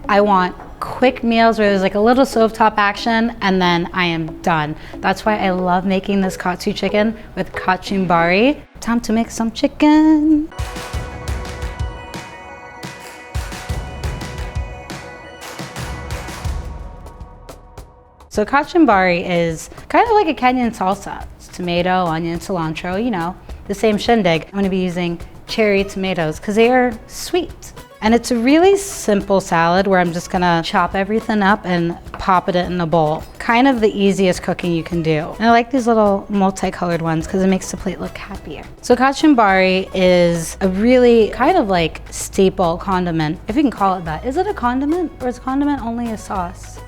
I want quick meals where there's like a little stovetop action and then I am done. That's why I love making this katsu chicken with kachumbari. Time to make some chicken. So kachumbari is kind of like a Kenyan salsa. It's tomato, onion, cilantro, you know, the same shindig. I'm gonna be using cherry tomatoes because they are sweet. And it's a really simple salad where I'm just gonna chop everything up and pop it in a bowl. Kind of the easiest cooking you can do. And I like these little multicolored ones because it makes the plate look happier. So kachumbari is a really kind of like staple condiment, if you can call it that. Is it a condiment or is condiment only a sauce?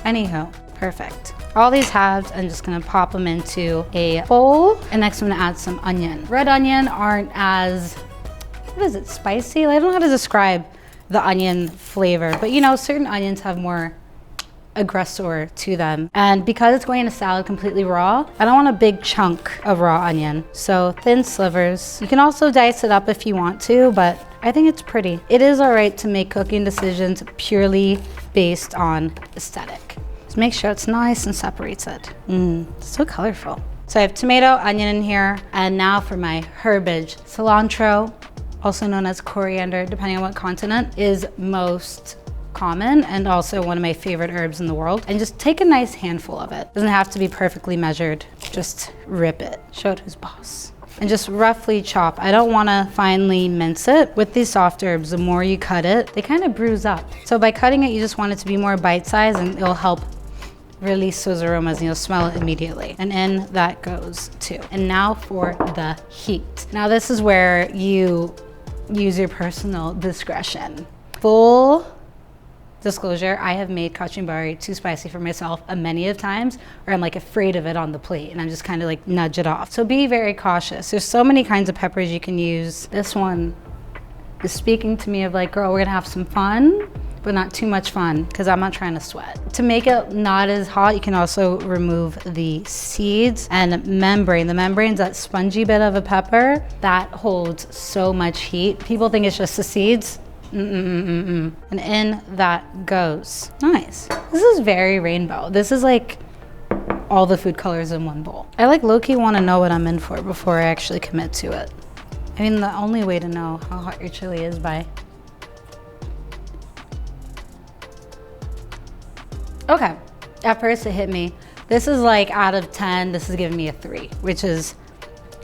Anywho, perfect. All these halves, I'm just gonna pop them into a bowl. And next I'm gonna add some onion. Red onion aren't as, what is it, spicy? I don't know how to describe the onion flavor, but you know, certain onions have more aggressor to them. And because it's going in a salad completely raw, I don't want a big chunk of raw onion. So thin slivers. You can also dice it up if you want to, but I think it's pretty. It is all right to make cooking decisions purely based on aesthetic. Just make sure it's nice and separates it. So colorful. So I have tomato, onion in here, and now for my herbage. Cilantro, also known as coriander, depending on what continent, is most common and also one of my favorite herbs in the world. And just take a nice handful of it. Doesn't have to be perfectly measured. Just rip it. Show it who's boss. And just roughly chop. I don't want to finely mince it. With these soft herbs, the more you cut it, they kind of bruise up. So by cutting it, you just want it to be more bite-sized and it'll help release those aromas and you'll smell it immediately. And in that goes too. And now for the heat. Now this is where you use your personal discretion. Full disclosure, I have made kachumbari too spicy for myself many of times, or I'm like afraid of it on the plate and I'm just kind of like nudge it off. So be very cautious. There's so many kinds of peppers you can use. This one is speaking to me of like, girl, we're gonna have some fun, but not too much fun because I'm not trying to sweat. To make it not as hot, you can also remove the seeds and membrane. The membrane's that spongy bit of a pepper that holds so much heat. People think it's just the seeds. And in that goes. Nice. This is very rainbow. This is like all the food colors in one bowl. I like low-key want to know what I'm in for before I actually commit to it. I mean, the only way to know how hot your chili is by. Okay, at first it hit me. This is like out of 10, this is giving me a 3, which is,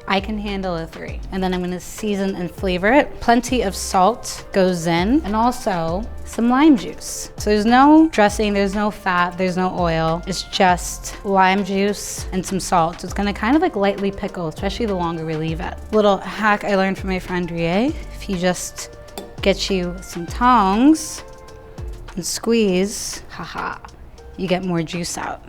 I can handle a 3. And then I'm gonna season and flavor it. Plenty of salt goes in, and also some lime juice. So there's no dressing, there's no fat, there's no oil. It's just lime juice and some salt. So it's gonna kind of like lightly pickle, especially the longer we leave it. Little hack I learned from my friend Rie. If you just get you some tongs and squeeze, haha, you get more juice out.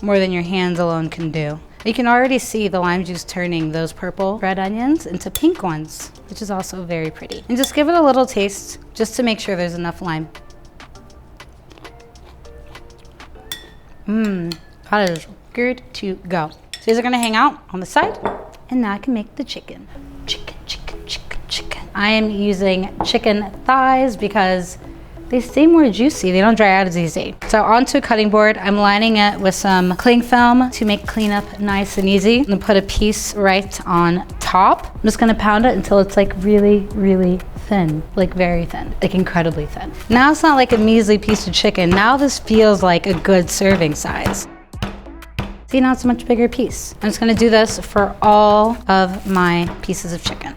More than your hands alone can do. You can already see the lime juice turning those purple red onions into pink ones, which is also very pretty. And just give it a little taste just to make sure there's enough lime. That is good to go. So these are gonna hang out on the side, and now I can make the chicken. Chicken. I am using chicken thighs because they stay more juicy. They don't dry out as easy. So onto a cutting board, I'm lining it with some cling film to make cleanup nice and easy. I'm gonna put a piece right on top. I'm just gonna pound it until it's like really, really thin, like very thin, like incredibly thin. Now it's not like a measly piece of chicken. Now this feels like a good serving size. See, now it's a much bigger piece. I'm just gonna do this for all of my pieces of chicken.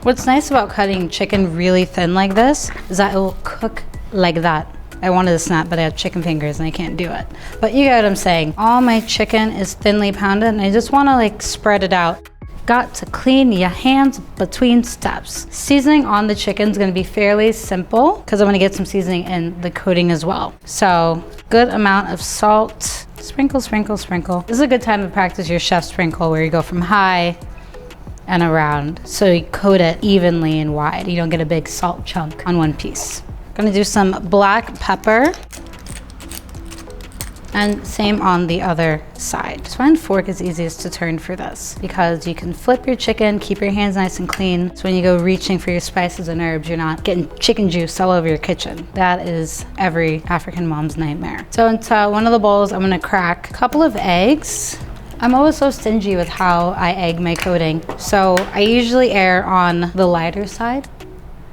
What's nice about cutting chicken really thin like this is that it will cook like that. I wanted to snap, but I have chicken fingers and I can't do it. But you get what I'm saying. All my chicken is thinly pounded and I just wanna like spread it out. Got to clean your hands between steps. Seasoning on the chicken is gonna be fairly simple because I'm gonna get some seasoning in the coating as well. So good amount of salt. Sprinkle, sprinkle, sprinkle. This is a good time to practice your chef sprinkle where you go from high and around. So you coat it evenly and wide. You don't get a big salt chunk on one piece. Gonna do some black pepper. And same on the other side. I find fork is easiest to turn for this because you can flip your chicken, keep your hands nice and clean. So when you go reaching for your spices and herbs, you're not getting chicken juice all over your kitchen. That is every African mom's nightmare. So into one of the bowls, I'm gonna crack a couple of eggs. I'm always so stingy with how I egg my coating. So I usually err on the lighter side.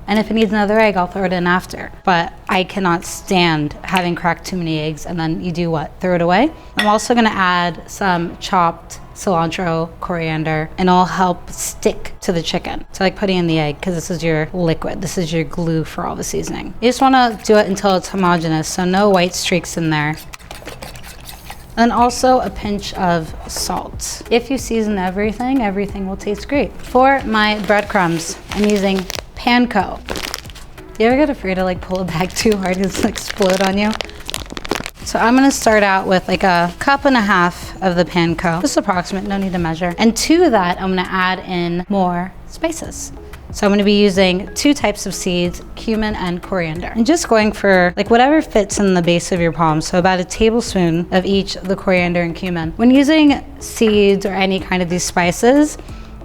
And if it needs another egg, I'll throw it in after. But I cannot stand having cracked too many eggs and then you do what? Throw it away? I'm also gonna add some chopped cilantro, coriander, and it'll help stick to the chicken. So like putting in the egg, because this is your liquid. This is your glue for all the seasoning. You just wanna do it until it's homogeneous, so no white streaks in there. And also a pinch of salt. If you season everything, everything will taste great. For my breadcrumbs, I'm using panko. Do you ever get afraid to like pull it back too hard and it's like explode on you? So I'm gonna start out with like a cup and a half of the panko. Just approximate, no need to measure. And to that, I'm gonna add in more spices. So I'm gonna be using 2 types of seeds, cumin and coriander. And just going for like whatever fits in the base of your palm. So about a tablespoon of each of the coriander and cumin. When using seeds or any kind of these spices,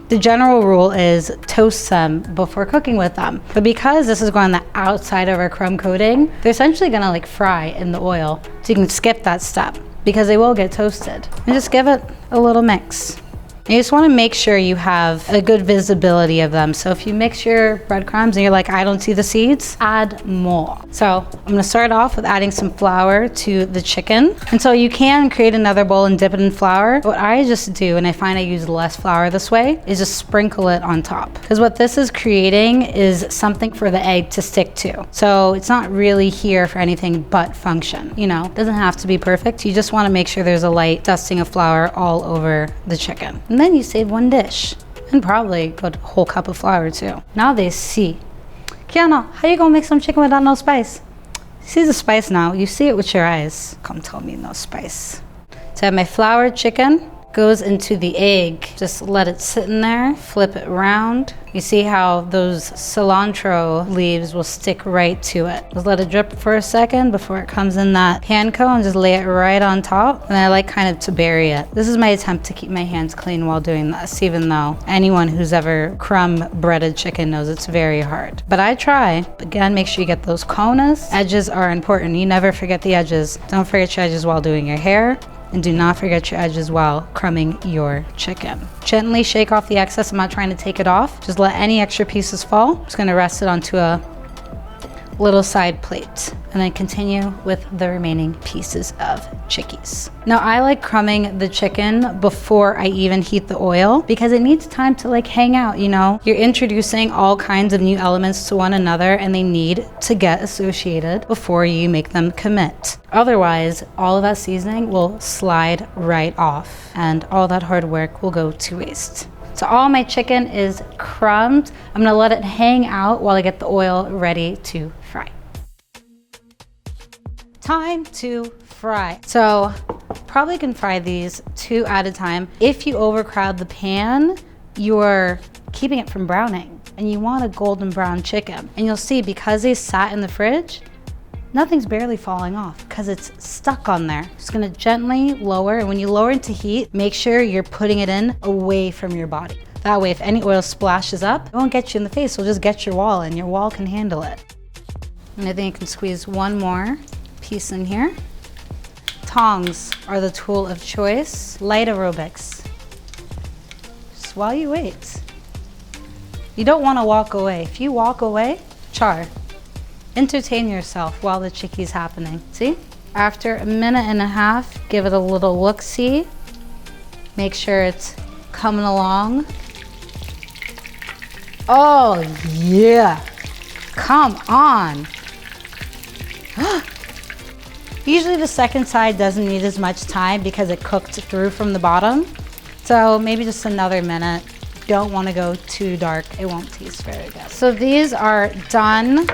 the general rule is toast them before cooking with them. But because this is going on the outside of our crumb coating, they're essentially gonna like fry in the oil. So you can skip that step because they will get toasted. And just give it a little mix. You just wanna make sure you have a good visibility of them. So if you mix your breadcrumbs and you're like, I don't see the seeds, add more. So I'm gonna start off with adding some flour to the chicken. And so you can create another bowl and dip it in flour. What I just do, and I find I use less flour this way, is just sprinkle it on top. Because what this is creating is something for the egg to stick to. So it's not really here for anything but function. You know, it doesn't have to be perfect. You just wanna make sure there's a light dusting of flour all over the chicken. And then you save 1 dish and probably put a whole cup of flour too. Now they see. Kiano, how you gonna make some chicken without no spice? See the spice now, you see it with your eyes. Come tell me no spice. So I have my floured chicken, goes into the egg. Just let it sit in there, flip it around. You see how those cilantro leaves will stick right to it. Just let it drip for a second before it comes in that panko and just lay it right on top. And I like kind of to bury it. This is my attempt to keep my hands clean while doing this, even though anyone who's ever crumb breaded chicken knows it's very hard. But I try. Again, make sure you get those corners. Edges are important. You never forget the edges. Don't forget your edges while doing your hair. And do not forget your edges while crumbing your chicken. Gently shake off the excess. I'm not trying to take it off. Just let any extra pieces fall. I'm just gonna rest it onto a little side plate and then continue with the remaining pieces of chickies. Now I like crumbing the chicken before I even heat the oil because it needs time to like hang out, you know? You're introducing all kinds of new elements to one another and they need to get associated before you make them commit. Otherwise, all of that seasoning will slide right off and all that hard work will go to waste. So all my chicken is crumbed. I'm gonna let it hang out while I get the oil ready to fry. Time to fry. So probably can fry these 2 at a time. If you overcrowd the pan, you're keeping it from browning and you want a golden brown chicken. And you'll see because they sat in the fridge, nothing's barely falling off because it's stuck on there. Just gonna gently lower, and when you lower into heat, make sure you're putting it in away from your body. That way, if any oil splashes up, it won't get you in the face, it'll just get your wall and your wall can handle it. And I think you can squeeze 1 more piece in here. Tongs are the tool of choice. Light aerobics. Just while you wait. You don't wanna walk away. If you walk away, char. Entertain yourself while the chickie's happening. See? After 1.5 minutes, give it a little look-see. Make sure it's coming along. Oh yeah, come on. Usually the second side doesn't need as much time because it cooked through from the bottom. So maybe just another minute. Don't want to go too dark. It won't taste very good. So these are done.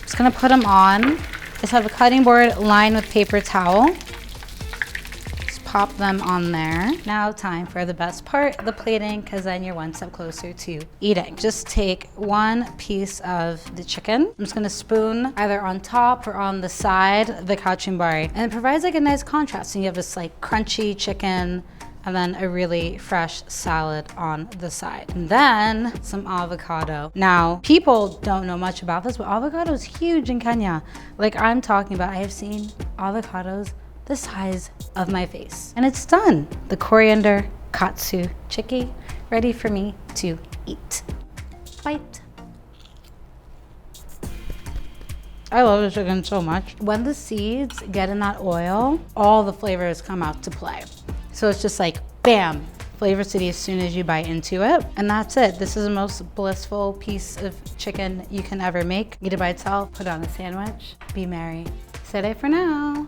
Just gonna put them on. Just have a cutting board lined with paper towel. Just pop them on there. Now time for the best part, the plating, because then you're one step closer to eating. Just take one piece of the chicken. I'm just gonna spoon either on top or on the side the kachumbari. And it provides like a nice contrast. And you have this like crunchy chicken and then a really fresh salad on the side. And then some avocado. Now, people don't know much about this, but avocado is huge in Kenya. Like I'm talking about, I have seen avocados the size of my face. And it's done. The coriander katsu chicky, ready for me to eat. Bite. I love the chicken so much. When the seeds get in that oil, all the flavors come out to play. So it's just like, bam, Flavor City as soon as you bite into it. And that's it. This is the most blissful piece of chicken you can ever make. Eat it by itself, put it on a sandwich, be merry. Sede for now.